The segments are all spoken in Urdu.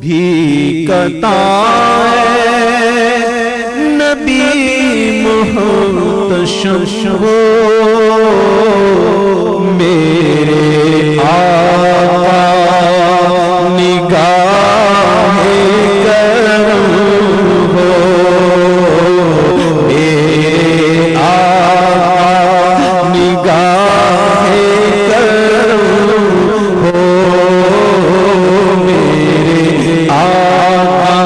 بھی کتائے نبی محتشم ہو میرے آقا نگاہ کرم ہو میرے آقا نگاہ کرم ہو میرے آقا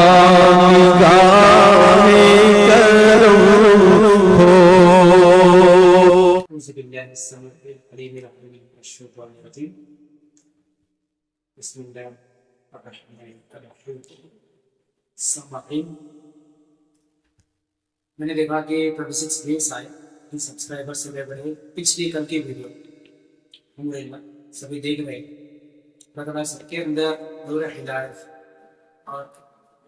نگاہ کرم ہو. اعوذ باللہ السمیع العلیم من الشیطان الرجیم. بسم اللہ الرحمن الرحیم. سامعین، میں نے دیکھا کہ 26 ویوز آئے، سبسکرائبر سے بڑے پچھلی کل کی ویڈیو الحمدللہ سبھی دیکھ رہے. اللہ تعالیٰ سب کے اندر نور ہدایت اور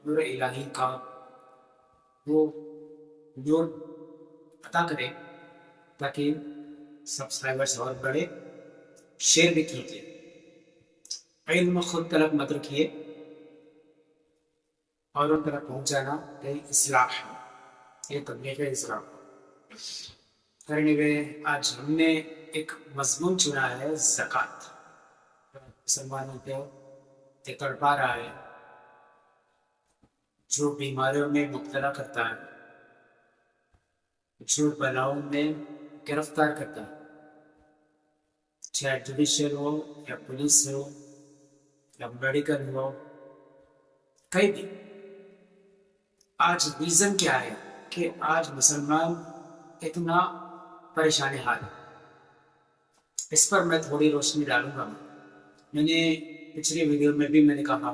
نور الہی کا وہ نور عطا کرے تاکہ سبسکرائبرز اور بڑھے. شیئر بھی کیجیے. علم خود طلب مت رکھیے، اور ان تک پہنچانا یہ اصلاح ہے، یہ تبلیغ اصلاح. کرنے ہوئے آج ہم نے ایک مضمون چنا ہے زکوٰۃ. مسلمانوں کو تڑپا رہا ہے، جو بیماریوں میں مبتلا کرتا ہے، جو بلاؤں میں گرفتار کرتا ہے، چاہے جوڈیشل ہو یا پولیس ہو یا میڈیکل ہو، کہیں بھی. آج ریزن کیا ہے کہ آج مسلمان اتنا پریشان حال ہے؟ اس پر میں تھوڑی روشنی ڈالوں گا. میں نے پچھلی ویڈیو میں بھی میں نے کہا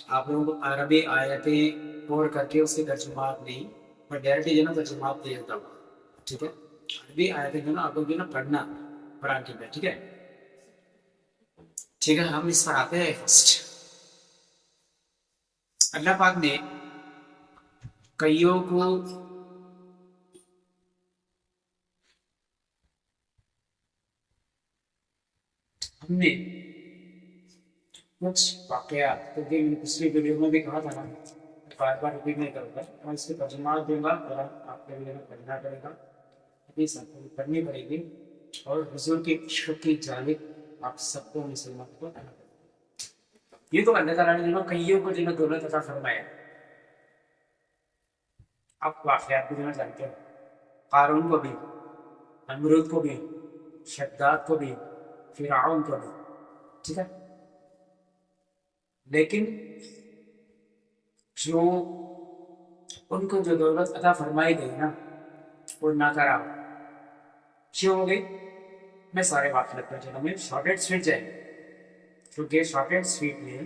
آپ لوگوں کو عربی آیتیں پڑھ کر کے اس کے ترجمات نہیں، میں ڈائریکٹلی جو نا ترجمات دے دیتا ہوں. ٹھیک ہے، عربی آیتیں جو نا آپ لوگ جو نا پڑھنا قرآن کے میں. ٹھیک ہے ٹھیک ہے. ہم اس پر آتے ہیں. فرسٹ، اللہ پاک نے کئیوں کو ہم نے کچھ واقعات، کیونکہ میں نے پچھلی ویڈیو میں بھی کہا تھا نا، بار بار ریپیٹ نہیں کروں گا، میں اس کے ترجمات دوں گا اور آپ کے لیے پڑھنا پڑے گا. حدیث آپ کو پڑھنی پڑے گی اور حضور کی عشق کی جانب آپ سب کو مسلمان کو آنا پڑے گا. یہ تو اللہ تعالیٰ نے کئیوں کو جنہیں دولت عطا فرمایا. آپ واقعات بھی جانتے ہیں، قارون کو بھی، نمرود کو بھی، شداد کو بھی، فرعون کو بھی. ٹھیک ہے، لیکن جو ان کو جو دولت عطا فرمائی گئی نا وہ ناکارہ کیوں ہو گئی. میں سارے واقعات پر چلوں میں شارٹ اینڈ سویٹ جائیں، کیونکہ شارٹ اینڈ سویٹ میں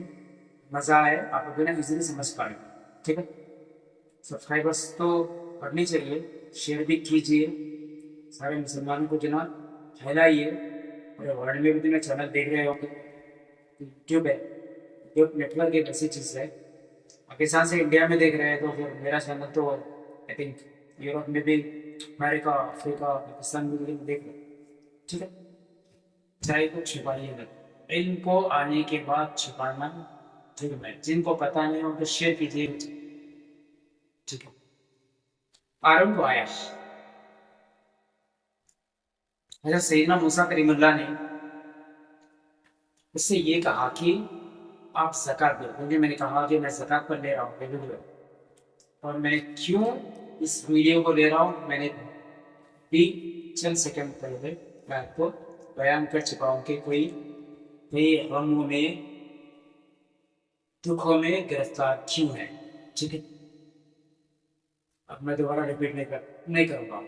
مزہ ہے، آپ کو نا ایزیلی سمجھ پائیں. ٹھیک ہے، سبسکرائبرس تو پڑھنی چاہیے، شیئر بھی کیجیے، سارے مسلمانوں کو جنا پھیلائیے. اور ورلڈ میں بھی تمہیں چینل دیکھ رہے ہوں گے، یوٹیوب ہے، یوٹیوب نیٹ ورک ایک ایسی چیز ہے. پاکستان سے انڈیا میں دیکھ رہے ہیں تو پھر میرا چینل تو آئی تھنک یورپ میں بھی، امریکہ، افریقہ، پاکستان میں بھی دیکھ رہے. ٹھیک ہے، چاہے تو چھپائیے گا. علم کو آنے کے بعد چھپانا ٹھیک ہے. جن کو پتہ نہیں ہو تو شیئر کیجیے. ٹھیک ہے، قارون کو آیا. حضرت سیدنا موسیٰ کریم اللہ نے اس سے یہ کہا کہ آپ زکوٰۃ دو، کیونکہ میں نے کہا کہ میں زکوٰۃ پر لے رہا ہوں ویڈیو، اور میں کیوں اس ویڈیو کو لے رہا ہوں میں نے بھی چند سیکنڈ پہلے میں آپ کو بیان کر چکا ہوں کہ کوئی غموں میں، دکھوں میں گرفتار کیوں ہے. ٹھیک ہے، اب میں دوبارہ ریپیٹ نہیں کروں گا.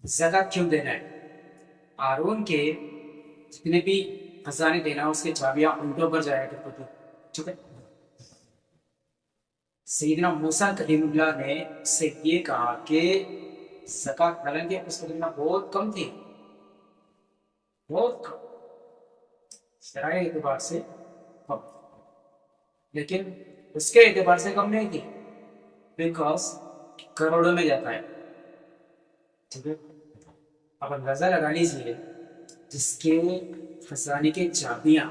زکوٰۃ کیوں دینا ہے؟ قارون کے جتنے بھی خزانے دینا اس کے چابیاں اونٹوں پر جایا کرتی تھی. ٹھیک ہے، سیدنا موسیٰ کلیم اللہ نے اس سے یہ کہا کہ زکوٰۃ، حالانکہ اس کو دینا بہت کم تھی، بہت کم، شرعی اعتبار سے کم، لیکن اس کے اعتبار سے کم نہیں تھی، بیکاز کروڑوں میں جاتا ہے. ٹھیک ہے، اب اندازہ لگا لیجیے جس کے خزانے کی چابیاں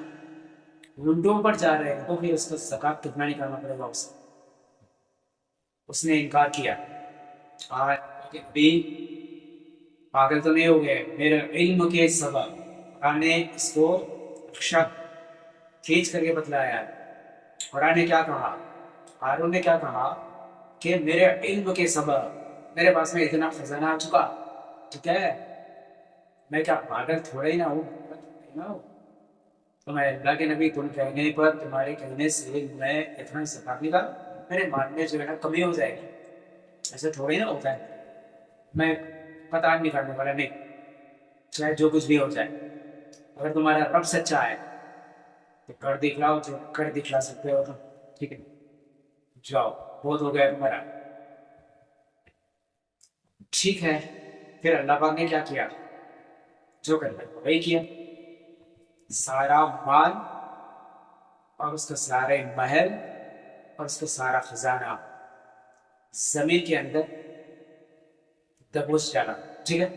اونٹوں پر جا رہے ہیں تو پھر اس کو زکوٰۃ کتنا نکالنا پڑے گا اسے. اس نے انکار کیا. ابھی پاگل تو نہیں ہو گئے, میرے علم کے سبب قرآن نے اس کو شک کھینچ کر کے بتلایا ہے. قرآن نے کیا کہا, ہارون نے کیا کہا کہ میرے علم کے سبب میرے پاس میں اتنا خزانہ آ چکا, ٹھیک ہے, میں کیا پاگل تھوڑا ہی نہ ہوں. تو میں اللہ کے نبی تم کہنے پر تمہارے کہنے سے میں اتنا زکوٰۃ نکال, میرے مال میں جو ہے نا کمی ہو جائے گی. ایسا تھوڑا ہی نہ ہوتا ہے, میں پتہ نکالنے والا نہیں, چاہے جو کچھ بھی ہو جائے. اگر تمہارا رب سچا ہے تو کر دکھلاؤ, جو کر دکھلا سکتے ہو, ٹھیک ہے, جاؤ, بہت ہو گیا تمہارا. ٹھیک ہے, پھر اللہ پاک نے کیا کیا, جو کرنا ہے وہی کیا. سارا مال اور اس کا سارے محل اور اس کا سارا خزانہ زمین کے اندر دبوچ ڈالا. ٹھیک ہے,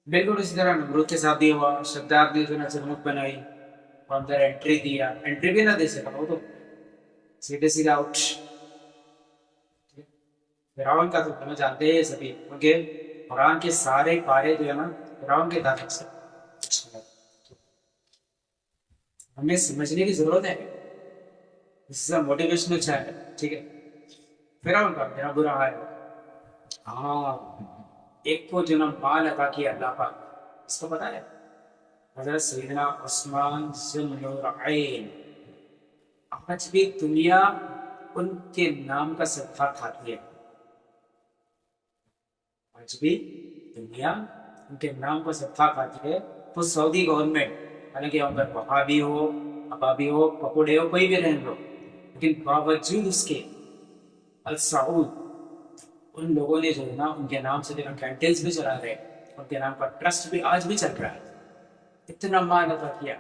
بالکل اسی طرح نمرود کے ساتھ بھی ہوا. شداد نے جو نا جگمگ بنائی اور اندر انٹری دیا, انٹری بھی نہ دے سکا, وہ تو سیدھے سیدھے آؤٹ. فرعون کا تو تمہیں جانتے ہیں سبھی, کیونکہ قرآن کے سارے پارے جو ہے نا فرعون کے تعلق سے. ہمیں سمجھنے کی ضرورت ہے, اس سے موٹیویشنل چاہے, ٹھیک ہے. فرعون کا میرا برا حال ہے. ہاں, ایک کو جو نا مال عطا کیا اللہ پاک, اس کو پتا ہے حضرت سیدنا عثمان ذو النورین. آج بھی دنیا ان کے نام کا صدقہ کھاتی ہے. آج بھی دنیا ان کے نام کا صدقہ کھاتی ہے. تو سعودی گورنمنٹ, حالانکہ اگر وہابی ہو, ابابی ہو, پکوڑے ہو, کوئی بھی رہن لو, لیکن باوجود اس کے السعود ان لوگوں نے جو ہے نا ان کے نام سے کینٹینس بھی چلا رہے, ان کے نام پر ٹرسٹ بھی آج بھی چل رہا ہے. اتنا مال عطا کیا.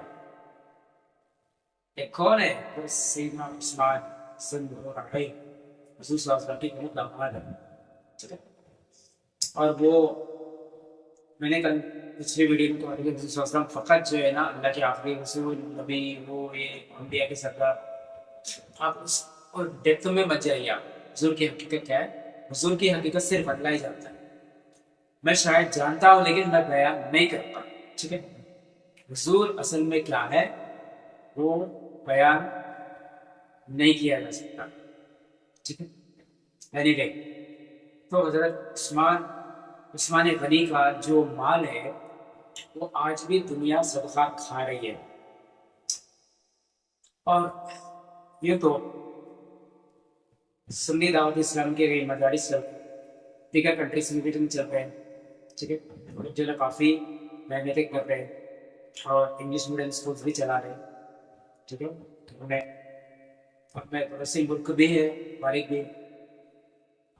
ایک کون ہے, سیدنا عثمان ذو النورین, رسول صلی اللہ علیہ وسلم کی بہت داماد ہے. اور وہ میں نے کل پچھلی ویڈیو میں کہا کہ رسول صلی اللہ علیہ وسلم فقط جو ہے نا اللہ کے آخری رسول, نبی, وہ یہ انبیاء کے سردار. آپ اس اور ڈیپتھ میں مت جائیے. آپ حضور کی حقیقت کیا ہے, حضور کی حقیقت صرف اللہ ہی جانتا ہے. میں شاید جانتا ہوں لیکن میں بیان نہیں کرتا, ٹھیک ہے. حضور اصل میں کیا ہے وہ بیان نہیں کیا جا سکتا, ٹھیک ہے. anyway, تو حضرت عثمان غنی کا جو مال ہے وہ آج بھی دنیا صدقہ کھا رہی ہے. اور یہ تو سنی دعوت اسلام کے کئی مدارس دیگر کنٹریز میں بھی چل رہے ہیں, ٹھیک ہے. جو ہے کافی محنتیں کر رہے ہیں اور انگلش میڈیم اسکولس بھی چلا رہے ہیں, ٹھیک ہے. انہیں اپنے پڑوسی ملک بھی ہے, فارغ بھی,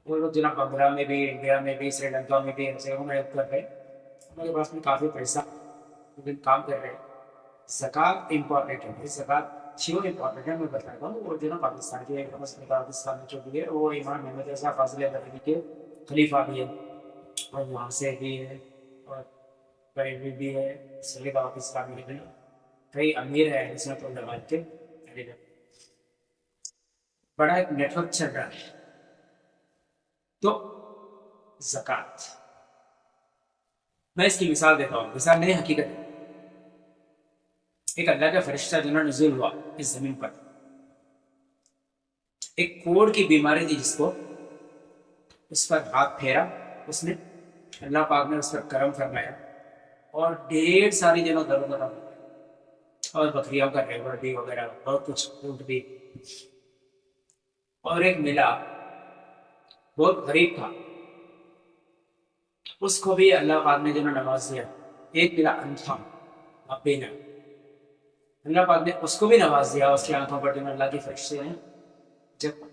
وہ لوگ جناب بنگلہ میں بھی, انڈیا میں بھی, سری لنکا میں بھی ایسے ہم ہیلپ کر رہے ہیں. ہمارے پاس میں کافی پیسہ کام کر رہے ہیں. زکوٰۃ امپورٹنٹ ہے, زکوٰۃ کیوں امپورٹنٹ ہے میں بتاتا ہوں. وہ جو نا پاکستان کے پاکستان میں جو بھی ہے وہ امام محمد رضا فاضل بریلوی کے خلیفہ بھی ہے, اور وہاں سے بھی ہے, اور بریلوی بھی ہے, سنی دعوت اسلامی بھی کئی امیر ہے سنت الجماعت کے. بڑا ایک نیٹ ورک چل رہا ہے. تو زکوٰۃ میں اس کی مثال دیتا ہوں, مثال نہیں حقیقت ہے. ایک اللہ کا فرشتہ جو نزول ہوا اس زمین پر, ایک کوڑ کی بیماری تھی جس کو, اس پر ہاتھ پھیرا اس نے, اللہ پاک نے اس پر کرم فرمایا اور ڈھیر ساری جنوں درد ختم ہو گئے, اور بکریوں کا ریوڑ بھی وغیرہ بہت کچھ اونٹ بھی. اور ایک ملا بہت غریب تھا, اس کو بھی اللہ پاک نے جو نواز دیا. ایک ملا اندھا بینا, اللہ پاک نے اس کو بھی نواز دیا. اس کی آنکھوں پر جو اللہ کے فرشتے ہیں جب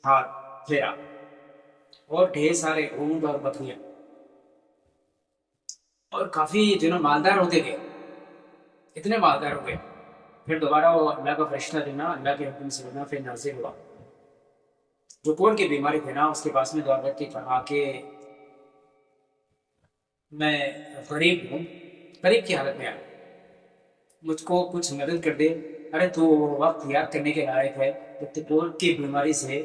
ہاتھ پھیرا, اور ڈھیر سارے اونٹ اور بکریاں, اور کافی جو مالدار ہوتے گئے, اتنے مالدار ہو گئے. پھر دوبارہ وہ اللہ کا فرشتہ جو اللہ کے حکم سے پھر نازل ہوا. جو کوڑ کی بیماری تھی نا, اس کے پاس میں دعا کر کے کہا کہ میں غریب ہوں, غریب کی حالت میں آیا, مجھ کو کچھ مدد کر دے. ارے تو وقت یاد کرنے کے لائق ہے, ٹکور کی بیماری سے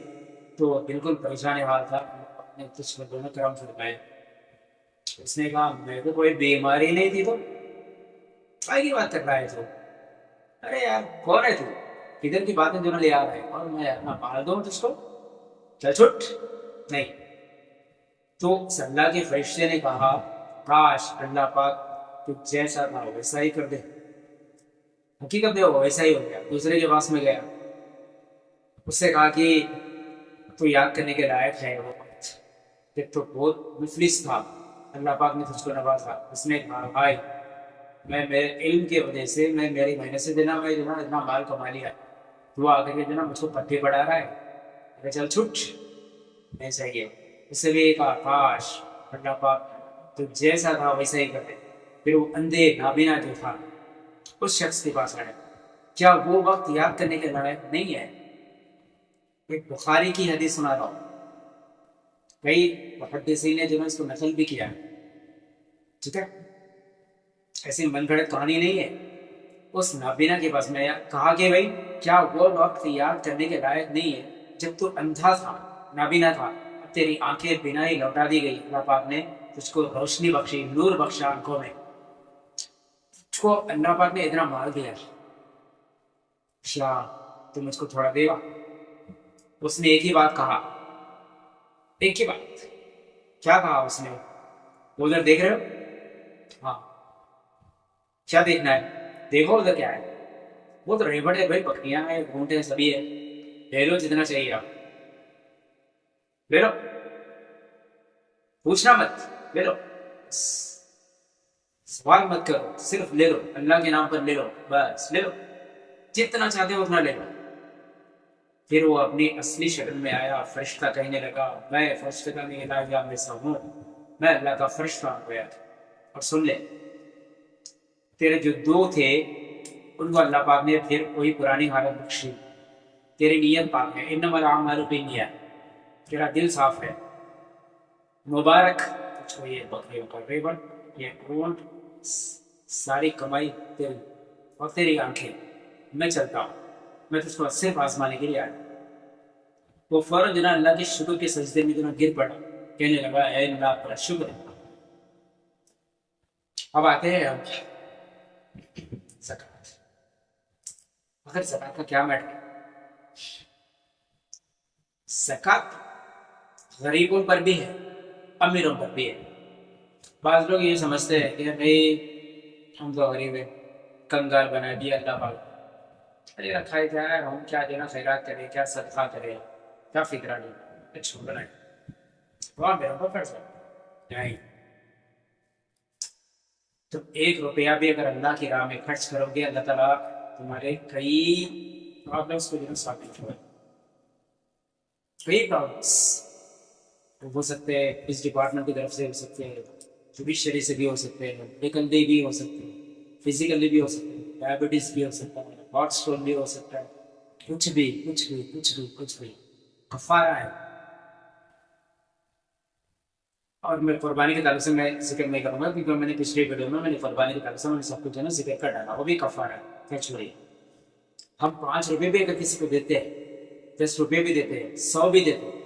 تو بالکل پریشان حال تھا, اپنے کچھ دونوں کرم فرمائے. اس نے کہا میرے کو کوئی بیماری نہیں تھی, تو کیا کی بات کر رہا ہے تو, ارے یار کون ہے تو, کدھر کی باتیں جو لے آ رہے ہیں, اور میں اپنا مال دوں تجھ کو, چل چھٹ. نہیں. تو اللہ کے فرشتے نے کہا کاش اللہ پاک تو جیسا تھا ویسا ہی کر دے. حقیقت میں وہ ویسا ہی ہو گیا. دوسرے کے پاس میں گیا, اس سے کہا کہ تو یاد کرنے کے لائق ہے وہ وقت کہ تو بہت مفلس تھا, اللہ پاک نے تجھ کو نوازا. اس نے کہا بھائی میں میرے علم کی وجہ سے, میں میری محنت سے دینا, میں اتنا مال کما لیا, تو آ کر کے مجھ کو پٹھے پڑھا رہا ہے, ارے چل چھٹ. نہیں صحیح ہے. اس سے بھی کہا کاش اللہ پاک تو جیسا تھا ویسا ہی کر دے. پھر وہ اندھے نابینا جو تھا اس شخص کے پاس آیا. کیا وہ وقت یاد کرنے کے لائق نہیں ہے؟ ایک بخاری کی حدیث سنا رہا ہوں, کئی محدثین نے جو ہے اس کو نقل بھی کیا ہے, ٹھیک ہے, ایسی من گھڑت کہانی نہیں ہے. اس نابینا کے پاس میں کہا کہ بھائی کیا وہ وقت یاد کرنے کے لائق نہیں ہے جب تو اندھا تھا, نابینا تھا, اب تیری آنکھیں بینائی لوٹا دی گئی, اللہ پاک نے تجھ کو روشنی بخشی, نور بخشا آنکھوں میں, تجھ کو اللہ پاک نے اتنا مال دیا, کیا تو مجھ کو تھوڑا دے گا؟ اس نے ایک ہی بات کہا, ایک ہی بات. کیا کہا اس نے؟ ادھر دیکھ رہے ہو؟ ہاں. کیا دیکھنا ہے؟ دیکھو ادھر کیا ہے. وہ تو ریبڑ ہے بھائی, بکریاں ہیں, اونٹ ہیں, سبھی ہے, لے لو جتنا چاہیے آپ, لے لو, پوچھنا مت, لے لو, سوال مت کرو, صرف لے لو, اللہ کے نام پر لے لو, بس لے لو, جتنا چاہتے ہو اتنا لے لو. پھر وہ اپنی اصلی شکل میں آیا. فرشتہ کہنے لگا میں فرشتہ کا نہیں علاج میں سا ہوں, میں اللہ کا فرشتہ ہو گیا. اور سن لے, تیرے جو دو تھے ان کو اللہ پاک نے پھر وہی پرانی حالت بخشی. تیری نیت پاک ہے, انما الاعمال بالنیات, تیرا دل صاف ہے. مبارک تجھ کو یہ بکریوں کا ریبڑ, یہ اونٹ, ساری کمائی تیری اور تیری آنکھیں. میں چلتا ہوں, میں تجھ کو صرف آزمانے کے لیے آیا. وہ فوراً جنا اللہ کے شکر کے سجدے میں جنا گر پڑا, کہنے لگا اے اللہ پر شکر ہے. اب آتے ہیں ہم زکات. اگر زکات کا کیا میٹر ہے؟ زکات غریبوں پر بھی ہے, امیروں پر بھی ہے. بعض لوگ یہ سمجھتے ہیں کہ بھائی ہم تو غریب ہیں, کنگال بنا دیا اللہ پاک, ارے رکھا ہے کیا ہے, ہم کیا دینا, خیرات کرے, کیا صدقہ کرے, کیا فکرہ نہیں, اچھا بنائے, وہاں میرے اوپر فرض نہیں. تم 1 روپیہ بھی اگر اللہ کی راہ میں خرچ کرو گے, اللہ تعالیٰ تمہارے کئی پرابلمس کو جو ثابت ہوئے, کئی پرابلمس ہو سکتے ہیں, اس ڈپارٹمنٹ کی طرف سے ہو سکتے ہیں, جوڈیشری سے بھی ہو سکتے ہیں, لیگلی بھی ہو سکتے ہیں, فزیکلی بھی ہو سکتے ہیں, ڈائبٹیز بھی ہو سکتا ہے, ہارٹ اسٹون بھی ہو سکتا ہے, کچھ بھی کچھ بھی کچھ بھی کچھ بھی کفارہ ہے. اور میں قربانی کے تعلق سے میں ذکر نہیں کروں گا, کیونکہ میں نے پچھلی ویڈیو میں نے قربانی کے تعلق سے میں نے سب کچھ جو ہے نا ذکر کر ڈالا, وہ بھی کفارہ ہے, کیا چھوڑیے. ہم 5 روپے بھی اگر کسی کو دیتے ہیں, 10 روپے بھی دیتے ہیں, 100 بھی دیتے ہیں,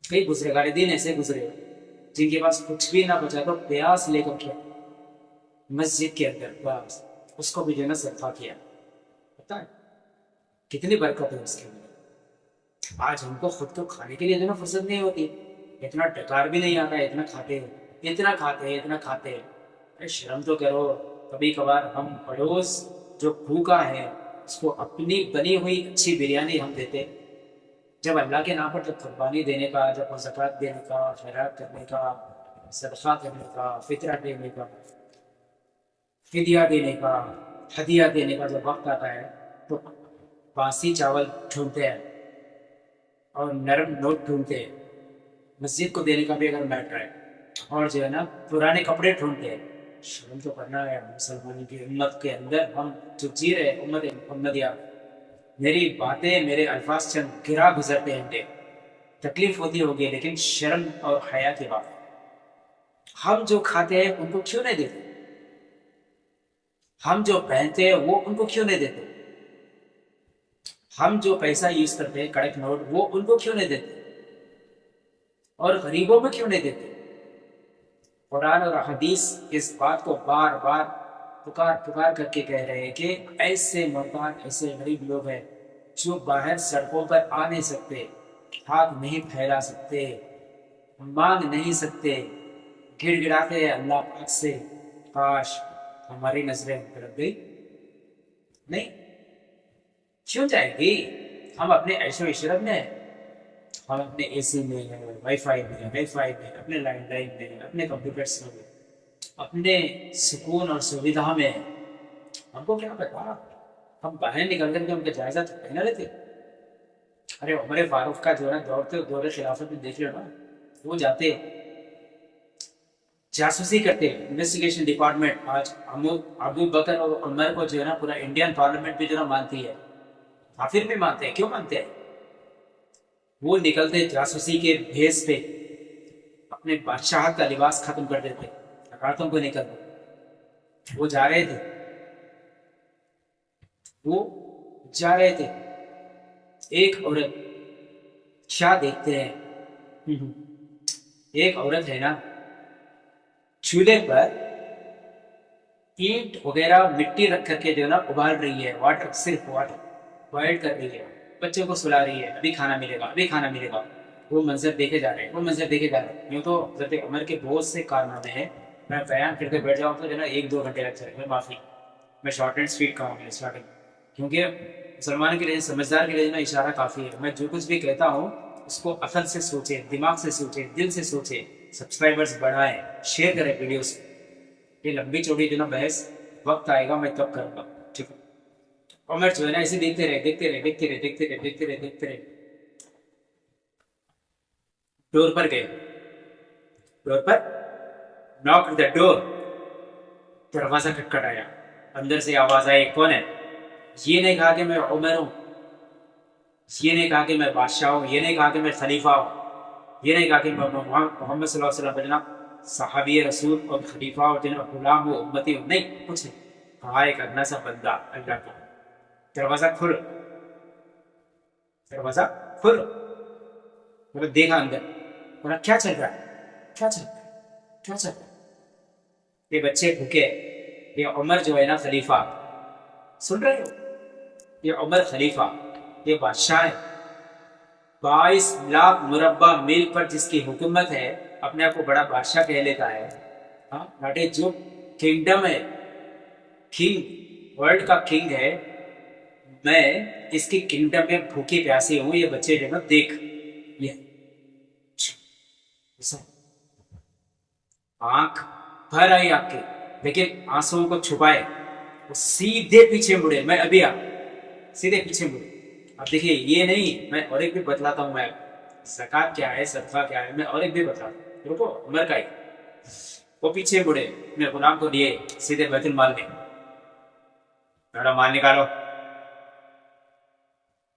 کئی گزرے گارے دن ایسے گزرے جن کے پاس کچھ بھی نہ بچا تو پیاس لے کر کیا مسجد کے اندر بس اس کو بھی جو ہے نا صدقہ کیا. پتا ہے کتنی برکت ہے اس کے اندر. آج ہم کو خود کو کھانے کے لیے جو ہے نا فرصت نہیں ہوتی, اتنا ڈکار بھی نہیں آتا ہے, اتنا کھاتے ہیں, اتنا کھاتے ہیں, اتنا کھاتے ہیں. ارے شرم تو کرو. کبھی کبھار ہم پڑوس جو بھوکا ہے اس کو اپنی بنی ہوئی اچھی بریانی ہم دیتے. جب اللہ کے نام پر جب قربانی دینے کا, جب زکوٰۃ دینے کا, خیرات کرنے کا, صدقہ کرنے کا, فطرہ دینے کا, فدیہ دینے کا, ہدیہ دینے کا جب وقت آتا ہے تو باسی چاول ڈھونڈتے ہیں اور نرم نوٹ ڈھونڈتے ہیں. مسجد کو دینے کا بھی اگر میٹر ہے, اور جو ہے نا پرانے کپڑے ڈھونڈتے ہیں. شرم تو کرنا ہے مسلمانوں کی امت کے اندر. ہم جو جی رہے امت محمدیہ, میری باتیں میرے الفاظ چند گرا گزرتے ہیں, تکلیف ہوتی ہوگی, لیکن شرم اور حیا کی بات. ہم جو کھاتے ہیں ان کو کیوں نہیں دیتے؟ ہم جو پہنتے ہیں وہ ان کو کیوں نہیں دیتے؟ ہم جو پیسہ یوز کرتے ہیں کڑک نوٹ وہ ان کو کیوں نہیں دیتے؟ اور غریبوں میں کیوں نہیں دیتے؟ قرآن اور حدیث اس بات کو بار بار پکار پکار کر کے کہہ رہے ہیں کہ ایسے محتاج ایسے غریب لوگ ہیں جو باہر سڑکوں پر آ نہیں سکتے، ہاتھ نہیں پھیلا سکتے، مانگ نہیں سکتے، گڑ گڑاتے ہیں اللہ پاک سے کاش ہماری نظریں لگ گئی. نہیں، کیوں جائے گی؟ ہم اپنے عیش و عشرت میں، ہم اپنے اے سی میں، وائی فائی میں، اپنے لینڈ لائن میں، اپنے کمپیوٹرس میں، اپنے سکون اور سویدھا میں. ہم کو کیا پتا؟ ہم باہر نکل کر کے ان کا جائزہ تو پہنا لیتے. ارے عمر فاروق کا جو ہے نا دور خلافت میں دیکھ لو نا، وہ جاتے جاسوسی کرتے، انویسٹیگیشن ڈپارٹمنٹ. آج ابو بکر اور عمر کو جو ہے نا پورا انڈین پارلیمنٹ بھی جو ہے نا مانتی ہے، کافر بھی مانتے ہیں. کیوں مانتے ہیں؟ وہ نکلتے جاسوسی کے بھیس پہ، اپنے بادشاہت کا لباس ختم کر دیتے، راتوں کو نکلتے. وہ جا رہے تھے ایک عورت، کیا دیکھتے ہیں؟ ایک عورت ہے نا چولہے پر اینٹ وغیرہ مٹی رکھ کر کے جو ہے نا ابال رہی ہے، صرف واٹر بوائل کر رہی ہے، بچوں کو سلا رہی ہے، ابھی کھانا ملے گا. وہ منظر دیکھے جا رہے ہیں. یوں تو حضرت عمر کے بہت سے کارنامے ہیں، میں بیان کر کے بیٹھ جاؤں تو جو ہے نا 1-2 گھنٹے لگ جائے. میں معافی، میں شارٹ اینڈ سویٹ کہوں گا اسٹارٹنگ، کیونکہ مسلمان کے لیے، سمجھدار کے لیے نا اشارہ کافی ہے. میں جو کچھ بھی کہتا ہوں اس کو عقل سے سوچے، دماغ سے سوچے، دل سے سوچے. سبسکرائبرز بڑھائیں، شیئر کریں ویڈیوز. یہ لمبی چوڑی جو نا بحث وقت آئے گا میں تب کروں گا، ٹھیک ہے؟ عمر جو ہے نا ایسے دیکھتے رہے. ڈور پر گئے، ڈور پر ناک دا ڈور. دروازہ کھٹکھٹایا، اندر سے آواز آئی، کون ہے؟ یہ نہیں کہا کہ میں عمر ہوں، یہ نہیں کہا کہ میں بادشاہ ہوں، یہ نہیں کہا کہ میں خلیفہ ہوں، یہ نہیں کہا کہ میں محمد صلی اللہ علیہ وسلم جناب صحابی رسول اور خلیفہ اور جناب غلام و امتی ہوں. نہیں، کچھ نہیں کہا. ایک ادنا سا بندہ اللہ کا. دروازہ کھل، دیکھا اندر، بولا کیا چل رہا ہے؟ یہ بچے بھوکے، یہ عمر جو ہے نا خلیفہ، سن رہے ہو؟ یہ عمر خلیفہ، یہ بادشاہ ہے. 22 لاکھ مربع میل پر جس کی حکومت ہے، اپنے آپ کو بڑا بادشاہ کہہ لیتا ہے. ناٹے جو کنگڈم ہے، کنگ، ورلڈ کا کنگ ہے، میں اس کی کنگڈم میں بھوکی پیاسی ہوں. یہ بچے جو ہے نا دیکھ، یہ آنکھ بھر آئی آپ کے، لیکن آنسوں کو چھپائے، وہ سیدھے پیچھے مڑے. میں ابھی سیدھے پیچھے مڑے. اب دیکھیے، یہ نہیں، میں اور ایک بھی بتلاتا ہوں. میں زکوٰۃ کیا ہے، صدقہ کیا ہے، میں اور ایک بھی بتلاتا ہوں. رکو، عمر کا ہی. وہ پیچھے مڑے، اپنے غلام کو لیے سیدھے بیت المال میں. میرا مال نکالو.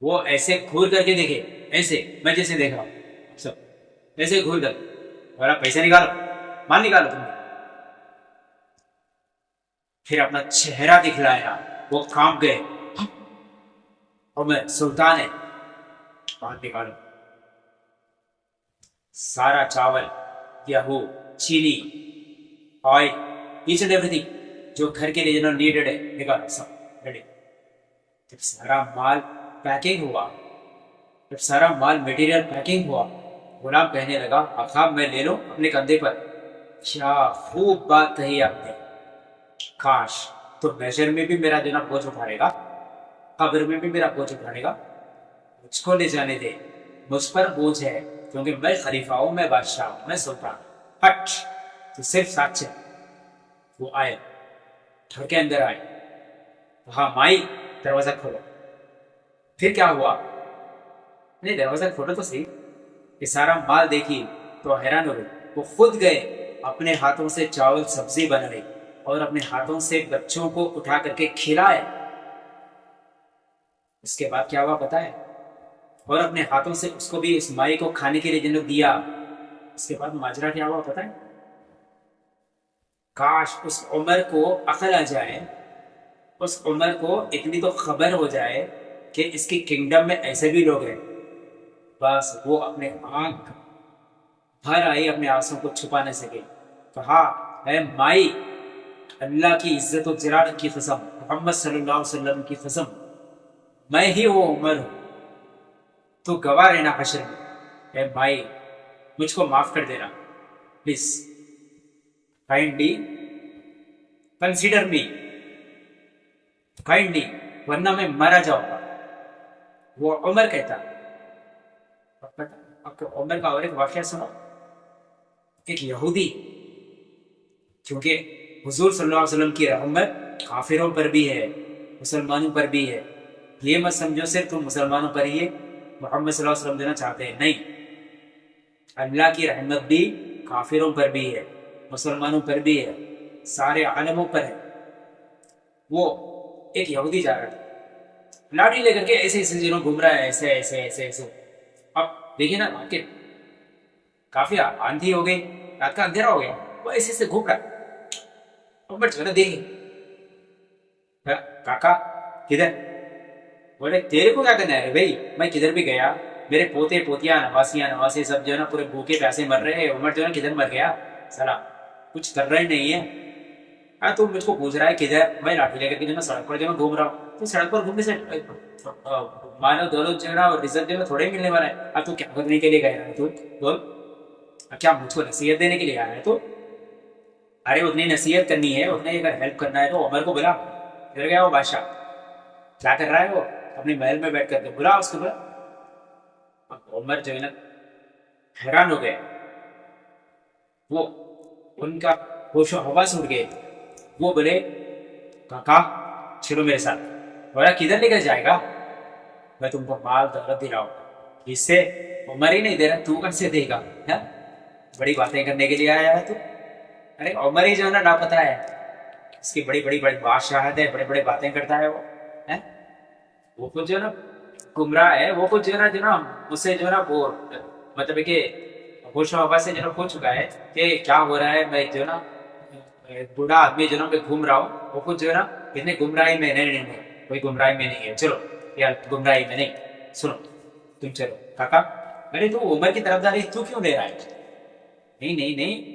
وہ ایسے گھور کر کے دیکھے، ایسے میں جیسے دیکھ رہا ہوں، سب ایسے گھور کر، میرا پیسے نکالو، مال نکالو تم نے. پھر اپنا چہرہ دکھلایا، وہ کانپ گئے. اور میں سلطان ہے، مال نکالو. سارا چاول، گیہوں، چینی، oil, each and everything جو گھر کے لیے نیڈڈ ہے، نکالو، سب ریڈی. جب سارا مال پیکنگ ہوا، جب سارا مال میٹیریل پیکنگ ہوا، غلام کہنے لگا، آقا میں لے لوں اپنے کندھے پر. کیا خوب بات کہی آپ نے، کاش تو میشر میں بھی میرا دینا بوجھ اٹھانے گا، قبر میں بھی میرا بوجھ اٹھانے گا. مجھ کو لے جانے دے، مجھ پر بوجھ ہے، کیونکہ میں خلیفہ ہوں، میں بادشاہ ہوں، میں سلطان. ہٹ، تو صرف ساتھ چل. وہ آئے، گھر کے اندر آئے. ہاں مائی، دروازہ کھولو. پھر کیا ہوا؟ نہیں، دروازہ کھولو تو صحیح. کہ سارا مال دیکھی تو حیران ہو گئی. وہ خود گئے، اپنے ہاتھوں سے چاول سبزی بنائی اور اپنے ہاتھوں سے بچوں کو اٹھا کر کے کھلائے. اس کے بعد کیا ہوا پتا ہے؟ اور اپنے ہاتھوں سے اس کو بھی، اس مائی کو کھانے کے لیے جن لوگ دیا. اس کے بعد ماجرا کیا ہوا پتا ہے؟ کاش اس عمر کو عقل آ جائے، اس عمر کو اتنی تو خبر ہو جائے کہ اس کی کنگڈم میں ایسے بھی لوگ ہیں، بس وہ اپنے آنکھ بھر آئی، اپنے آنسوں کو چھپا نہ سکے، کہا اے مائی، اللہ کی عزت و جلالت کی قسم، محمد صلی اللہ علیہ وسلم کی قسم، میں ہی وہ عمر ہوں، تو گواہ رہنا حشر میں، اے مائی مجھ کو معاف کر دینا please, kindly consider me kindly, ورنہ میں مرا جاؤں گا۔ وہ عمر کہتا، آپ کو عمر کا اور ایک واقعہ سنو۔ ایک یہودی، کیونکہ حضور صلی اللہ علیہ وسلم کی رحمت کافروں پر بھی ہے، مسلمانوں پر بھی ہے، یہ مت سمجھو صرف تم مسلمانوں پر ہی محمد صلی اللہ علیہ وسلم دینا چاہتے ہیں، نہیں، اللہ کی رحمت بھی کافروں پر بھی ہے، مسلمانوں پر بھی ہے، سارے عالموں پر ہے۔ وہ ایک یہودی جا رہا تھا، لاٹھی لے کر کے ایسے ایسے جنوں گھوم رہا ہے، ایسے ایسے ایسے ایسے۔ اب دیکھیے نا کہ کافی آندھی ہو گئی، رات کا اندھیرا ہو گیا، وہ ایسے ایسے گھوم رہا ہے۔ عمر جو ہے نا دیکھے، کاکا کدھر؟ بولے تیرے کو کیا کرنا ہے بھائی، میں کدھر بھی گیا، میرے پوتے پوتیاں نواسیاں نواسے سب جو ہے نا پورے بھوکے پیاسے مر رہے ہیں، عمر جو ہے نا کدھر مر گیا سلا، کچھ کر رہا ہی نہیں ہے۔ تو مجھ کو پوچھ رہا ہے کدھر، میں لاٹھی لے کر کے جو ہے نا سڑک پر جو ہے گھوم رہا ہوں، تو سڑک پر گھومنے سے مانو دولت جو ہے نا اور عزت جو ہے تھوڑے ملنے والا ہے۔ اب تو کیا کرنے کے لیے گیا ہے تو بول، کیا مجھ کو نصیحت دینے کے لیے آیا ہے تو؟ ارے اتنی نصیحت کرنی ہے، اتنے اگر ہیلپ کرنا ہے تو عمر کو بلا۔ ادھر گیا وہ بادشاہ، کیا کر رہا ہے وہ اپنے محل میں بیٹھ کر کے، بلا اس کو بلا۔ عمر جو ہے نا حیران ہو گئے، وہ ان کا ہوش و حواس اٹھ گئے، وہ بولے کاکا چلو میرے ساتھ۔ بولا کدھر لے کر جائے گا؟ میں تم کو مال دولت دلاؤں، اس سے عمر ہی نہیں دے رہا، تو کیسے دے گا؟ بڑی باتیں کرنے کے لیے آیا ہے تو؟ ارے عمر ہی جو ہے نا لاپتہ ہے، اس کی بڑی بڑی بڑی بادشاہت ہے، بڑے بڑے باتیں کرتا ہے وہ کچھ جو ہے نا گمراہ ہے، وہ کچھ جو ہے نا اس سے جو ہے نا وہ مطلب کہ ہوش و حواس سے جو ہے کھو چکا ہے کہ کیا ہو رہا ہے، میں جو ہے نا بوڑھا آدمی جو ہے نا میں گھوم رہا ہوں، وہ کچھ جو ہے نا اتنے گمراہی میں نہیں، کوئی گمراہی میں نہیں ہے، چلو یار گمراہی میں نہیں، سنو تم چلو کاکا۔ ارے تو عمر کی طرف داری تو کیوں لے رہا ہے؟ نہیں نہیں نہیں،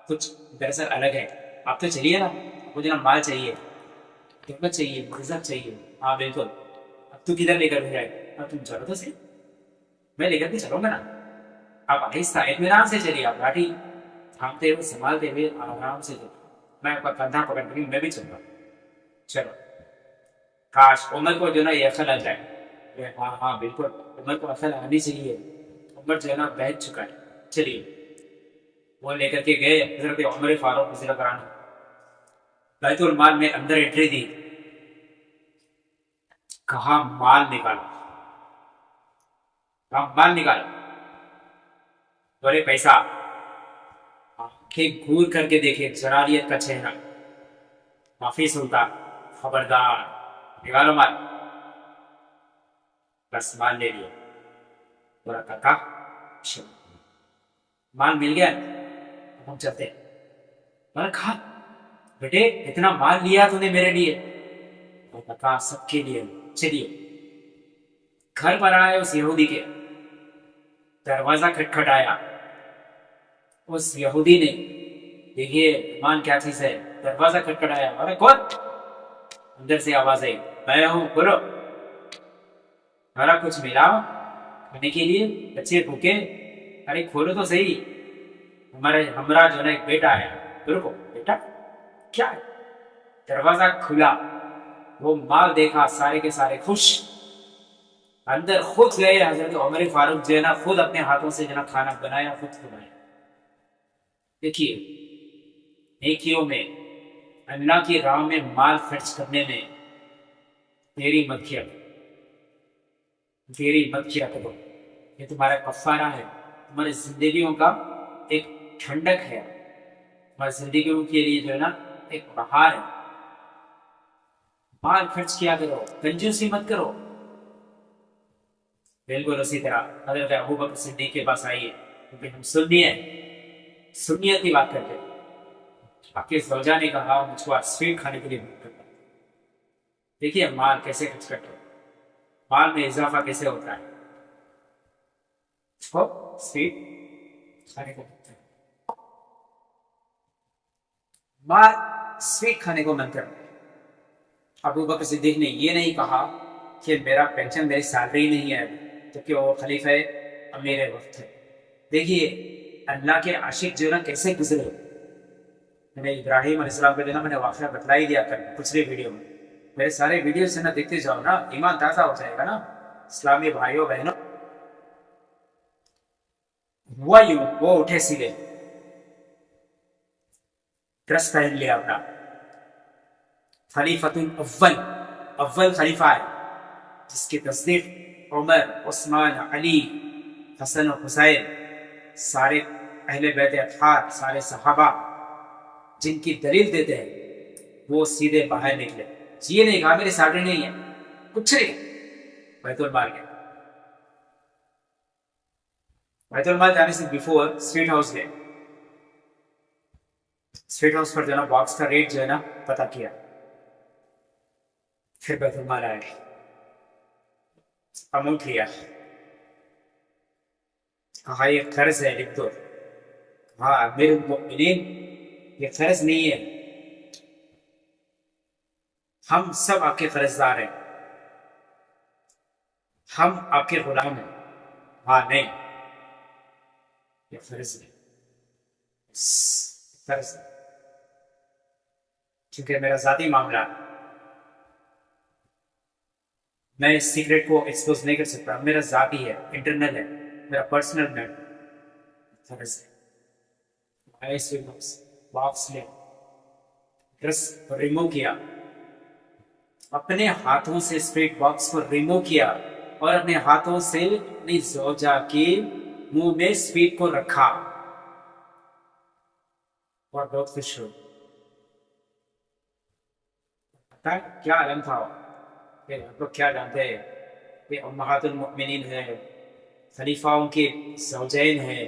کچھ دراصل الگ ہے، آپ تو چلیے نا، مجھے نا مال چاہیے، خدمت چاہیے، عزت چاہیے۔ ہاں بالکل، اب تو کدھر لے کر جائے؟ اب تم چلو تو صحیح، میں لے کر کے چلوں گا نا، آپ آہستہ اطمینان سے چلیے، آپ لاٹھی تھامتے ہوئے سنبھالتے ہوئے آرام سے چلیے، میں آپ کا کندھا پکڑ کر میں بھی چلوں گا، چلو۔ کاش عمر کو جو نا یہ عقل آ جائے، ہاں ہاں بالکل عمر کو عقل آنی چاہیے، عمر جو ہے نا بہت چکا ہے، چلیے۔ وہ لے کر کے گئے حضرت عمر فاروق رضی اللہ عنہ، بیت المال میں اندر انٹری دی، کہاں مال نکالو، کہاں مال نکالو، بولے پیسہ، آنکھیں گور کر کے دیکھے جلالیت کا چہرہ، معافی سلطان خبردار نکالو مال، بس مال لے لیا۔ بولا کاکا مال مل گیا، ہم چلتے ہیں۔ بولا کہا بیٹے اتنا مال لیا تو نے میرے لیے؟ کہا سب کے لیے، چلیے۔ گھر پر آئے اس یہودی کے، دروازہ کھٹکھٹایا، اس یہودی نے دیکھیے ایمان کیا چیز ہے، دروازہ کھٹکھٹایا، ارے کون؟ اندر سے آواز آئی، میں ہوں کھولو۔ کچھ ملا کھانے کے لیے؟ بچے بھوکے؟ ارے کھولو تو صحیح، ہمارے ہمراہ جو ہے ایک بیٹا آیا۔ رکو بیٹا کیا ہے؟ دروازہ کھلا، وہ مال دیکھا، سارے کے سارے خوش، اندر خود گئے حضرت عمر فاروق جو ہے نا خود اپنے ہاتھوں سے جو ہے نا کھانا بنایا، خود کھلایا۔ دیکھیے نیکیوں میں، اللہ کی راہ میں مال خرچ کرنے میں دیری مت کیا کرو، یہ تمہارا کفارہ ہے، تمہاری زندگیوں کا ایک ٹھنڈک ہے، تمہاری زندگیوں کے لیے جو ہے نا ایک بہار ہے۔ مال خرچ کیا کرو، کنجوسی مت کرو۔ بالکل اسی طرح حضرت ابوبکر صدیق کے پاس آئیے، کیونکہ ہم سنی ہیں، سنیت کی بات کرتے ہیں، آپ کی زوجہ نے کہا مجھ کو سویٹ کھانے کے لیے من کرتا ہے۔ دیکھیے مال کیسے خرچ کرتے ہیں، مال میں اضافہ کیسے ہوتا ہے، اس کو سویٹ کھانے کو ملتا ہے، مال سویٹ کھانے کو من کرتا ہے۔ ابو بکر صدیق نے یہ نہیں کہا کہ میرا پینشن میری سیلری نہیں ہے، جبکہ وہ خلیفہ امیر وقت ہے۔ دیکھیے اللہ کے عاشق جو ہے نا کیسے گزرے۔ میں نے ابراہیم علیہ السلام کے دن میں نے واقعہ بتلا ہی دیا کر پچھلے ویڈیو میں، میرے سارے ویڈیو سے نا دیکھتے جاؤ نا، ایمان تازہ ہو جائے گا نا۔ اسلامی بھائیوں بہنوں، ہوا یوں وہ اٹھے سیدھے، ڈریس پہن لیا اپنا، خلیفۃ اول خلیفہ ہے جس کی تصدیق عمر، عثمان، علی، حسن و حسین، سارے اہل بیت اطہار، سارے صحابہ جن کی دلیل دیتے ہیں، وہ سیدھے باہر نکلے۔ یہ نہیں کہا میری سیلری نہیں ہے، کچھ نہیں، بیت المال گئے۔ بیت المال جانے سے بیفور اسٹریٹ ہاؤس گئے، اسٹریٹ ہاؤس پر جو ہے نا باکس کا ریٹ جو ہے نا پتا کیا، پھر بیت المال آئے، اماؤنٹ لیا، کہا یہ قرض ہے لکھ دو۔ کہا امیر المؤمنین یہ قرض نہیں ہے، ہم سب آپ کے قرض دار ہیں، ہم آپ کے غلام ہیں۔ ہاں نہیں، یہ قرض ہے، قرض ہے، کیونکہ میرا ذاتی معاملہ ہے، میں اس سیکرٹ کو ایکسپوز نہیں کر سکتا، میرا ذاتی ہے، انٹرنل ہے، میرا پرسنل میٹر، قرض ہے۔ واپس لے، ڈریس ریمو کیا، اپنے ہاتھوں سے اسپرٹ باکس کو ریمو کیا اور اپنے ہاتھوں سے اپنی زوجہ کے منہ میں اسپیٹ کو رکھا اور بہت خوش ہو۔ پتا ہے کیا علم تھا؟ کہ ہم لوگ کیا جانتے ہیں کہ امہات المؤمنین ہے، خلیفاؤں کے زوجین ہیں،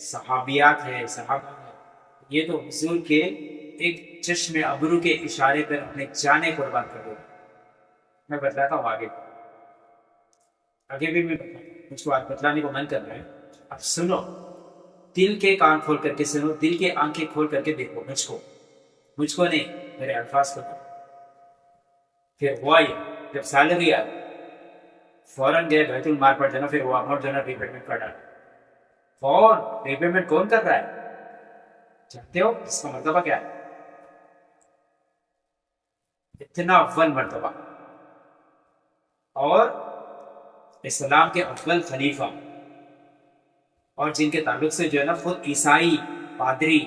صحابیات ہیں، صحابہ ہیں، یہ تو حضور کے ایک چشم ابرو کے اشارے پر اپنے جانے قربان کر دو۔ میں بتلاتا ہوں آگے بھی میں بتلاتا ہوں، مجھ کو آج بتلانے کو من کر رہا ہے۔ اب سنو، دل کے کان کھول کر کے سنو، دل کے آنکھیں کھول کر کے دیکھو، مجھ کو نہیں، میرے الفاظ کو۔ پھر ہوا یہ، جب سیلری آئی فوراً گئے بیت المال پر جانا، پھر وہ اماؤنٹ جو ہے نا ریپیمنٹ کر ڈالا۔ فوراً ریپیمنٹ کون کر رہا ہے جانتے ہو؟ اس کا مرتبہ کیا ہے؟ اتنا اول مرتبہ، اور اسلام کے اول خلیفہ، اور جن کے تعلق سے جو ہے نا خود عیسائی پادری،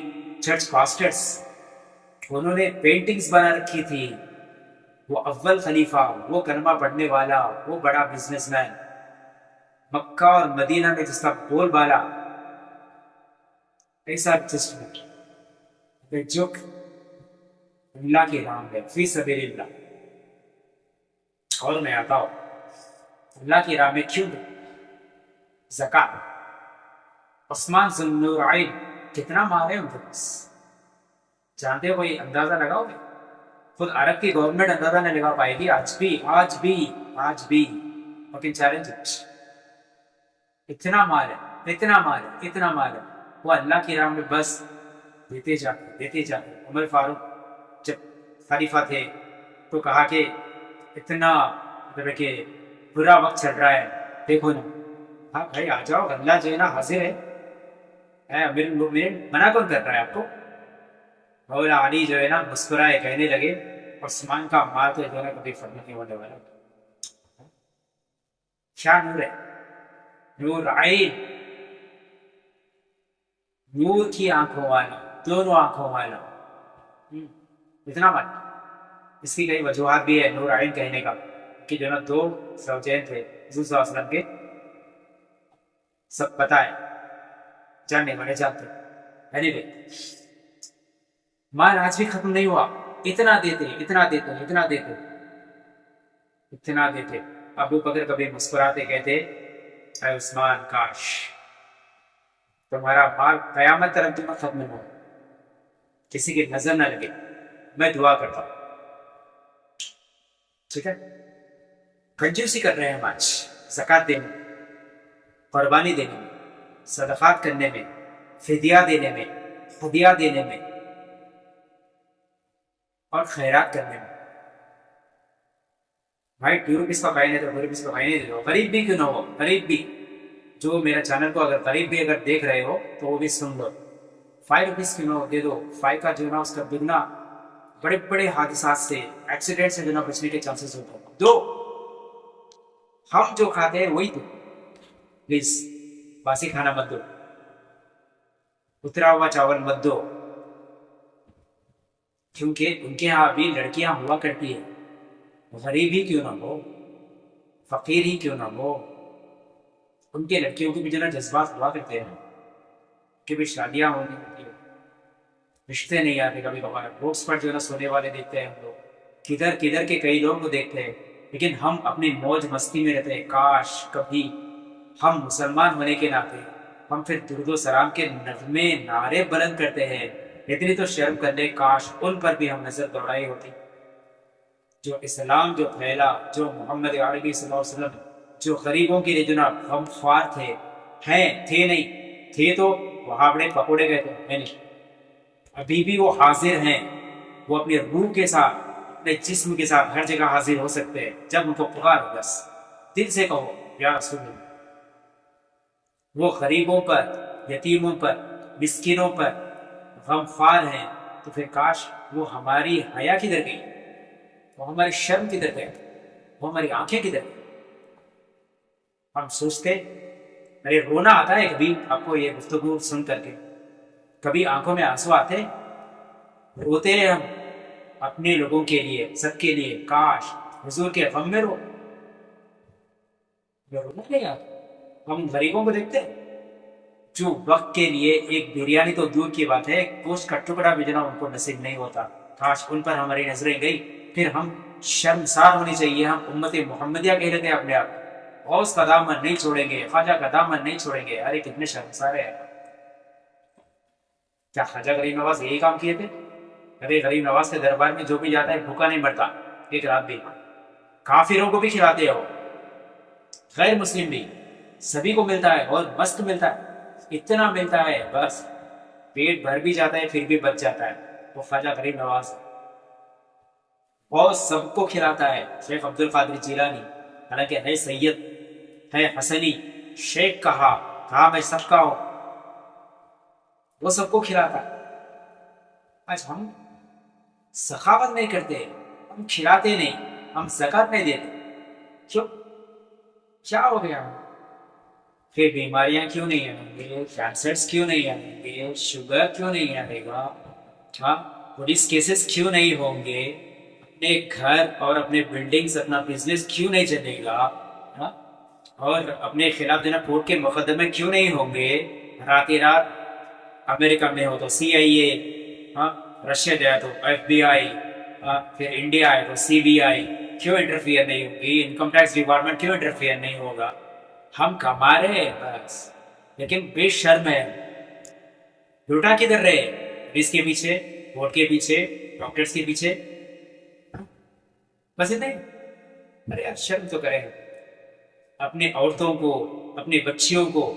چرچ پاسٹرز، انہوں نے پینٹنگز بنا رکھی تھی۔ وہ اول خلیفہ، وہ کلمہ پڑھنے والا، وہ بڑا بزنس مین، مکہ اور مدینہ میں جس کا بول بالا، ایسا ایڈجسٹمنٹ جو اللہ کی راہ ہے، فی سبیل اللہ۔ اور میں آتا ہوں اللہ کی راہ میں کیوں دوں؟ زکات۔ عثمان ذو النورعین کتنا مال ہے ان کے پاس، جانتے ہو؟ کوئی اندازہ لگاؤ گے؟ خود عرب کی گورنمنٹ اندازہ نہیں لگا پائے گی آج بھی لیکن چیلنج اتنا مال ہے، وہ اللہ کی راہ میں بس دیتے جاتے۔ عمر فاروق جب خلیفہ تھے تو کہا کہ اتنا مطلب کہ برا وقت چل رہا ہے، دیکھو نا، ہاں بھائی آ جاؤ، اللہ جو ہے نا حاضر ہے، امیر المؤمنین منع کون کر رہا ہے آپ کو؟ مولا علی جو ہے نا مسکرائے، کہنے لگے عثمان کا مال تو جو ہے نا کبھی فرق نہیں ہونے والا۔ کیا نور ہے، نور عین، نور کی آنکھوں والا، دونوں آنکھوں والا، اتنا مال۔ اس کی کئی وجوہات بھی ہے نور عین کہنے کا، کہ جو ہے نا دو زوجین تھے حضور صلی اللہ علیہ وسلم کے، سب پتہ ہے، جاننے والے جانتے۔ anyway، مال آج بھی ختم نہیں ہوا، اتنا دیتے۔ ابو بکر کبھی مسکراتے کہتے اے عثمان، کاش تمہارا مال قیامت تک ختم نہ ہو، کسی کی نظر نہ لگے، میں دعا کرتا ہوں. ٹھیک ہے؟ کنجوسی کر رہے ہیں ہم آج زکوٰۃ دینے میں، قربانی دینے میں، صدقات کرنے میں، فدیہ دینے میں، ہدیہ دینے میں اور خیرات کرنے میں. بھائی 2 روپیز کا فائن ہے تو 2 روپیز کا فائن دے دو، غریب بھی کیوں نہ ہو، غریب بھی. جو میرا چینل کو اگر غریب بھی اگر دیکھ رہے ہو تو وہ بھی سن لو. 5 روپیز کیوں نہ ہو دے دو. 5 کا جو نا اس کا دگنا بڑے بڑے حادثات سے، ایکسیڈنٹ سے جو نا بچنے کے چانسز ہوتے ہیں. دو، ہم جو کھاتے ہیں وہی دو پلیز. باسی کھانا مت دو، اترا ہوا چاول مت دو، کیونکہ ان کے یہاں ابھی لڑکیاں ہوا کرتی ہیں، غریب ہی کیوں نہ ہو، فقیر ہی کیوں نہ ہو، ان کے لڑکیوں کی بھی جو نا جذبات ہوا کرتے ہیں کہ بھی شادیاں ہونے ہوتی ہیں، رشتے نہیں آتے. کبھی کبھار روڈس پر جو نا سونے والے دیکھتے ہیں ہم لوگ، کدھر کدھر کے کئی لوگ کو دیکھتے ہیں، لیکن ہم اپنی موج مستی میں رہتے ہیں. کاش کبھی ہم مسلمان ہونے کے ناطے ہم پھر درود و سلام کے نغمے نعرے بلند کرتے ہیں. اتنی تو شرم کر لے، کاش ان پر بھی ہم نظر دوڑائی ہوتی. جو اسلام جو پھیلا، جو محمد عربی صلی اللہ علیہ وسلم جو غریبوں کے لیے جناب غم خوار تھے، تھے نہیں تھے تو وہاں بڑے پکوڑے گئے تھے، نہیں، ابھی بھی وہ حاضر ہیں. وہ اپنے روح کے ساتھ، اپنے جسم کے ساتھ ہر جگہ حاضر ہو سکتے ہیں جب ان کو پکار ہو. بس دل سے کہو یا رسول اللہ. وہ غریبوں پر، یتیموں پر، مسکینوں پر غم خوار ہیں، تو پھر کاش وہ ہماری حیا کدھر گئی، وہ ہماری شرم کدھر گئی، وہ ہماری آنکھیں کدھر گئی. ہم سوچتے، میرے رونا آتا ہے کبھی آپ کو یہ گفتگو سن کر کے، کبھی آنکھوں میں آنسو آتے، روتے ہیں ہم اپنے لوگوں کے لیے، سب کے لیے. کاش حضور کے غم میں رو، رونا نہیں آتا. ہم غریبوں کو دیکھتے جو وقت کے لیے ایک بریانی تو دور کی بات ہے، گوشت کا ٹکڑا بھی جنا ان کو نصیب نہیں ہوتا. کاش ان پر ہماری نظریں گئی. پھر ہم شرمسار ہونی چاہیے. ہم امت محمدیہ کہہ لیتے ہیں اپنے آپ، غوث کا دامن نہیں چھوڑیں گے، خواجہ کا دامن نہیں چھوڑیں گے. ارے کتنے شرمسار ہیں. کیا خواجہ غریب نواز یہی کام کیے تھے؟ ارے غریب نواز کے دربار میں جو بھی جاتا ہے بھوکا نہیں مرتا ایک رات بھی. کافروں کو بھی کھلاتے ہو، غیر مسلم بھی، سبھی کو ملتا ہے اور مست ملتا ہے. اتنا ملتا ہے بس پیٹ بھر بھی جاتا ہے پھر بھی بچ جاتا ہے. وہ خواجہ غریب نواز اور سب کو کھلاتا ہے. شیخ عبد القادر جیلانی حالانکہ ہے سید، ہے حسنی، شیخ کہا میں سب کا ہوں، وہ سب کو کھلاتا ہے. آج ہم سخاوت نہیں کرتے، ہم کھلاتے نہیں، ہم زکوٰۃ نہیں دیتے. کیوں؟ کیا ہو گیا؟ پھر بیماریاں کیوں نہیں آئیں گے؟ کینسرس کیوں نہیں آئیں گے؟ شوگر کیوں نہیں آئے گا؟ پولیس کیسز کیوں نہیں ہوں گے؟ اپنے گھر اور اپنے بلڈنگز، اپنا بزنس کیوں نہیں چلے گا؟ اور اپنے خلاف دینا کورٹ کے مقدمے کیوں نہیں ہوں گے؟ رات امریکہ میں ہو تو CIA، رشیا جائے تو FBI، پھر انڈیا آئے تو CBI کیوں انٹرفیئر نہیں ہوگی؟ انکم ٹیکس ڈپارٹمنٹ کیوں انٹرفیئر نہیں ہوگا؟ ہم کما رہے ہیں بس، لیکن بے شرم ہے. لوٹا کدھر رہے؟ اس کے پیچھے، ووٹ کے پیچھے، ڈاکٹرز کے پیچھے، بس اتنے. ارے یار شرم تو کریں. اپنے عورتوں کو، اپنی بچیوں کو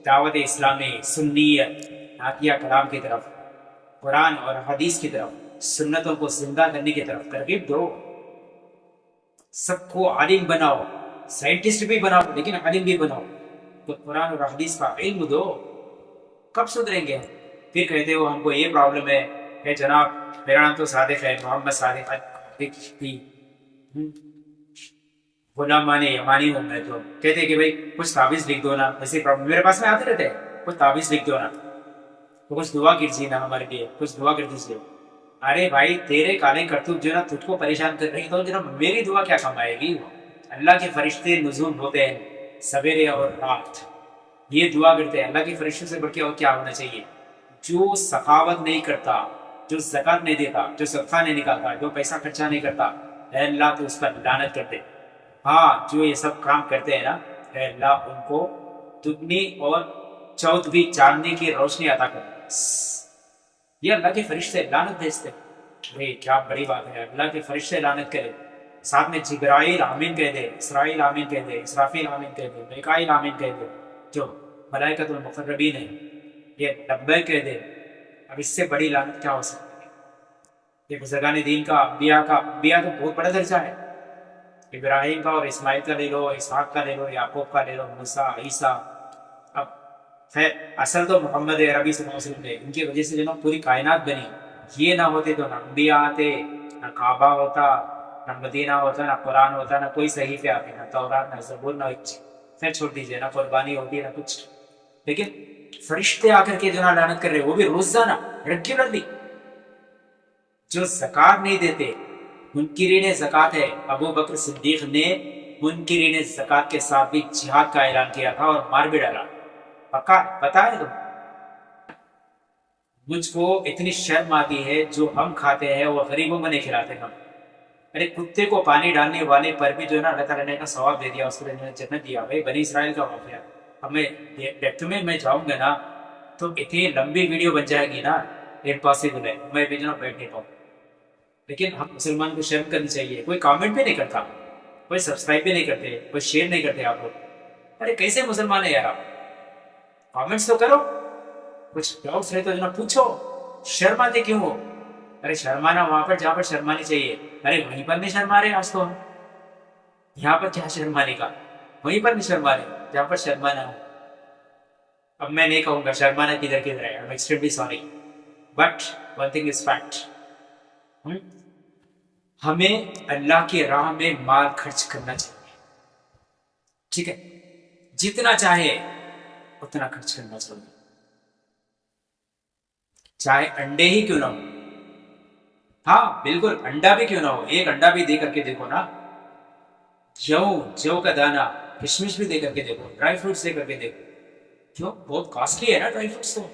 دعوت اسلامی، سنیت، عقیہ کلام کی طرف، قرآن اور حدیث کی طرف، سنتوں کو زندہ کرنے کی طرف ترغیب دو. سب کو عالم بناؤ، سائنٹسٹ بھی بناؤ لیکن عالم بھی بناؤ. تو قرآن اور حدیث کا علم دو. کب سدھریں گے؟ پھر کہتے ہو ہم کو یہ پرابلم ہے. کہ جناب میرا نام تو صادق ہے، محمد صادق تھی، غلامان یمانی ہوں میں. تو کہتے کہ بھائی کچھ تعویذ لکھ دو نا، ایسی پرابلم میرے پاس میں آتے رہتے، کچھ تعویذ لکھ دو نا، تو کچھ دعا کیجیے نا ہمارے لیے، کچھ دعا کر دیجیے. ارے بھائی تیرے کالے کرتوت جو نا تجھ کو پریشان کر رہی، تو جناب میری دعا کیا کمائے گی؟ اللہ کے فرشتے نزول ہوتے ہیں سویرے اور رات، یہ دعا کرتے ہیں. اللہ کے فرشتوں سے بڑھ کے اور کیا ہونا چاہیے؟ جو سخاوت نہیں کرتا، جو زکوٰۃ نہیں دیتا، جو صدقہ نہیں نکالتا، جو پیسہ خرچہ نہیں کرتا، اے اللہ تو اس پر لعنت کر دے. جو یہ سب کام کرتے ہیں نا، اے اللہ ان کو دگنی اور چودھویں چاندنی کی روشنی عطا کر. یہ اللہ کے فرشتے لعنت بھیجتے. بھائی کیا بڑی بات ہے، اللہ کے فرشتے لعنت کرے، ساتھ میں جبرائیل آمین کہہ دے، اسرائیل آمین کہہ دے، اسرافیل آمین کہہ دے، میکائیل آمین کہہ دے، جو ملائکۃ المقربین ہیں یہ لبیک کہہ دے. اب اس سے بڑی لعنت کیا ہو سکتی ہے؟ یہ بزرگان دین کا، انبیاء تو بہت بڑا درجہ ہے. ابراہیم کا اور اسماعیل کا لے لو، اسحاق کا لے لو، یعقوب کا لے لو، موسیٰ، عیسیٰ. اب خیر اصل تو محمد عربی صلی اللہ علیہ وسلم نے، ان کی وجہ سے جو نا پوری کائنات بنی. یہ نہ ہوتے تو نہ انبیاء آتے، نہ کعبہ ہوتا، نہ مدینہ ہوتا، نہ قرآن ہوتا، نہ کوئی صحیفے آتے، نہ تورات، نہ زبور، نہ خیر چھوڑ دیجیے، نہ قربانی ہوتی، نہ کچھ. لیکن فرشتے آ کر کے جو نا لعنت کر رہے، وہ بھی روزانہ ریگولرلی. جو زکوٰۃ نہیں دیتے، منکرین زکوٰۃ ہے. ابو بکر صدیق نے منکرین زکوٰۃ کے ساتھ بھی جہاد کا اعلان کیا تھا اور مار بھی ڈالا. پکا پتا ہے تم؟ مجھ کو اتنی شرم آتی ہے جو ہم کھاتے ہیں وہ غریبوں کو نہیں کھلاتے ہم. ارے کتے کو پانی ڈالنے والے پر بھی جو ہے نا اللہ تعالیٰ نے ثواب دے دیا، اس کو جنت دیا. بھائی بنی اسرائیل کا واقعہ. اب میں جاؤں گا نا تو اتنی لمبی ویڈیو بن جائے گی نا، امپاسبل ہے، میں بھی جو نا بیٹھ نہیں پاؤں. لیکن ہم مسلمان کو شرم کرنی چاہیے. کوئی کامنٹ بھی نہیں کرتا، کوئی سبسکرائب بھی نہیں کرتے، کوئی شیئر نہیں کرتے آپ لوگ. ارے کیسے مسلمان ہیں یار آپ؟ کامنٹس تو کرو، کچھ ڈاؤٹس رہے تو جو نا پوچھو. شرماتے کیوں ہو؟ ارے شرمانا وہاں پر جہاں پر شرمانی چاہیے. ارے وہیں پر نہیں شرما رہے آج تو ہم. یہاں پر کیا شرمانے کا؟ وہیں پر نہیں شرما رہے جہاں پر شرمانا ہو. اب میں نہیں کہوں گا شرمانا کدھر کدھر ہے. I'm extremely sorry. But one thing is fact. ہمیں اللہ کی راہ میں مال خرچ کرنا چاہیے. ٹھیک ہے، جتنا چاہے اتنا خرچ کرنا چاہیے، چاہے انڈے ہی کیوں نہ ہو. ہاں بالکل، انڈا بھی کیوں نہ ہو، ایک انڈا بھی دے کر کے دیکھو نا. جو کا دانا، کشمش بھی دے کر کے دیکھو، ڈرائی فروٹس دے کر کے دیکھو. کیوں؟ بہت کاسٹلی ہے نا ڈرائی فروٹس تو.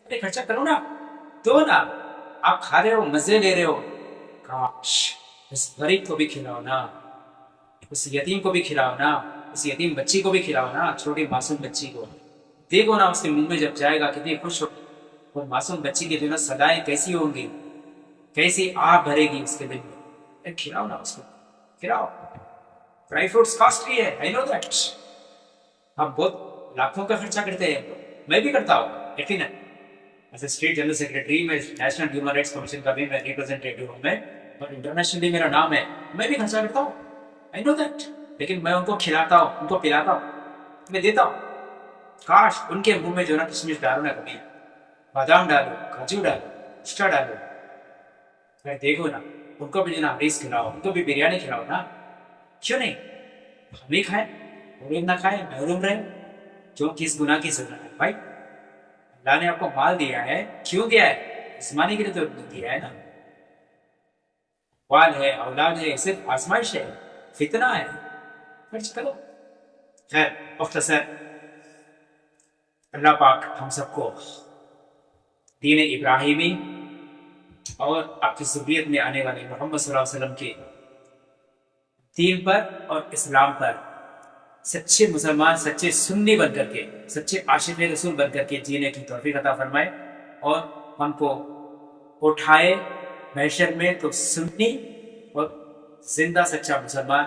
ارے خرچہ کرو نا، دو نا. آپ کھا رہے ہو، مزے لے رہے ہو، کاش اس غریب کو بھی کھلاؤ نا، اس یتیم کو بھی کھلاؤ نا، اس یتیم بچی کو بھی کھلاؤ نا، چھوٹی معصوم بچی کو. دیکھو نا اس کے منہ میں جب جائے گا کتنی خوش ہو. وہ معصوم بچی کی جو نا صدائیں کیسی ہوں گی، کیسی آگ بھرے گی اس کے دل میں. کھلاؤ نا اس کو، کھلاؤ. ڈرائی فروٹس کاسٹلی ہے، آئی نو دیٹ. ہم بہت لاکھوں کا خرچہ کرتے ہیں، میں بھی کرتا ہوں یقیناً. As a state general secretary میں نیشنل ہیومن رائٹس کمیشن کا بھی میں ریپرزینٹیٹیو ہوں میں، اور انٹرنیشنلی میرا نام ہے. میں بھی خرچہ کرتا ہوں، آئی نو دیٹ. لیکن میں ان کو کھلاتا ہوں، ان کو پلاتا ہوں، میں دیتا ہوں. کاش ان کے منہ میں جو نا کشمش ڈالو نا، کبھی بادام ڈالو، کاجو ڈالو، پستا ڈالو. دیکھو نا ان کو بھی جو نا ریس کھلاؤ، ان کو بھی بریانی کھلاؤ نا. کیوں نہیں؟ ہم بھی کھائیں، وہ بھی نہ کھائیں، محروم رہے. جو کس گناہ کی سزا ہے بھائی؟ اللہ نے آپ کو مال دیا ہے، کیوں دیا ہے؟ آسمانی کے لیے تو دیا ہے نا. مال ہے، اولاد ہے، صرف آزمائش ہے، فتنہ ہے. خرچ کرو. خیر مختصر، اللہ پاک ہم سب کو دین ابراہیمی اور آپ کی ذریت میں آنے والے محمد صلی اللہ علیہ وسلم کے دین پر اور اسلام پر سچے مسلمان، سچے سنی بن کر کے، سچے عاشق رسول بن کر کے جینے کی توفیق عطا فرمائے، اور ہم کو اٹھائے محشر میں تو سنی اور زندہ سچا مسلمان،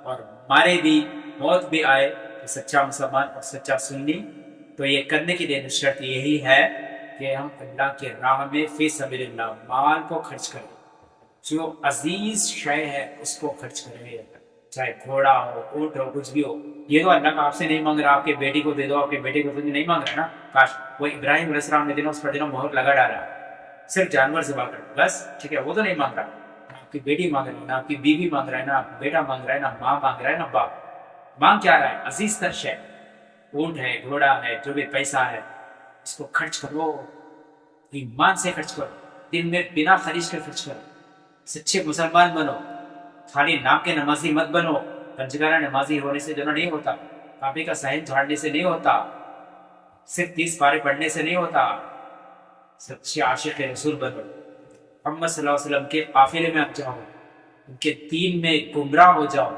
اور ہمارے بھی موت بھی آئے تو سچا مسلمان اور سچا سنی. تو یہ کرنے کے لیے شرط یہی ہے کہ ہم اللہ کے راہ میں فی سبیل اللہ مال کو خرچ کریں. جو عزیز شے ہے اس کو خرچ کریں، چاہے گھوڑا ہو، اونٹ ہو، کچھ بھی ہو. یہ تو اللہ کا آپ سے نہیں مانگ رہا، آپ کے بیٹی کو دے دو، آپ کے بیٹے کو نہیں مانگ رہا نا. کاش وہ ابراہیم علیہ السلام نے دنوں اس پر دنوں مہر لگا ڈالا، صرف جانور ذبح کر بس. ٹھیک ہے، وہ تو نہیں مانگ رہا. آپ کی بیٹی مانگ رہی ہے، نہ آپ کی بیوی مانگ رہا ہے، نہ آپ کا بیٹا مانگ رہا ہے، نہ ماں مانگ رہا ہے، نہ باپ. مانگ کیا رہا ہے؟ عزیز تر شے، اونٹ ہے، گھوڑا ہے، جو بھی پیسہ ہے اس کو خرچ کرو، ایمان سے خرچ کرو، دن میں بنا خرچ کے خرچ کرو. سچے مسلمان بنو، خالی نام کے نمازی مت بنو. پنجگانہ نمازی ہونے سے جو نہیں ہوتا، کعبے کا صحن جھاڑنے سے نہیں ہوتا، صرف 30 پارے پڑھنے سے نہیں ہوتا. سچے عاشق رسول بنو، محمد صلی اللہ علیہ وسلم کے قافلے میں آپ جاؤ، ان کے دین میں گمراہ ہو جاؤ،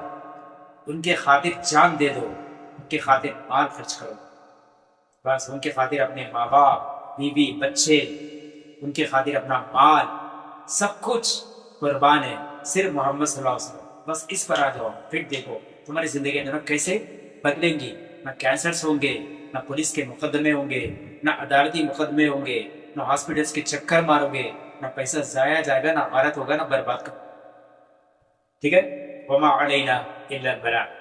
ان کے خاطر جان دے دو، ان کے خاطر مال خرچ کرو. بس ان کے خاطر اپنے ماں باپ، بیوی، بچے، ان کی خاطر اپنا مال سب کچھ قربان ہے، صرف محمد صلی اللہ علیہ وسلم. بس اس پر آ جاؤ، پھر دیکھو تمہاری زندگی اندر کیسے بدلیں گی. نہ کینسرس ہوں گے، نہ پولیس کے مقدمے ہوں گے، نہ عدالتی مقدمے ہوں گے، نہ ہاسپٹلس کے چکر مارو گے، نہ پیسہ ضائع جائے گا، نہ غارت ہوگا، نہ برباد کرو. ٹھیک ہے. وما علینا الا البلاغ.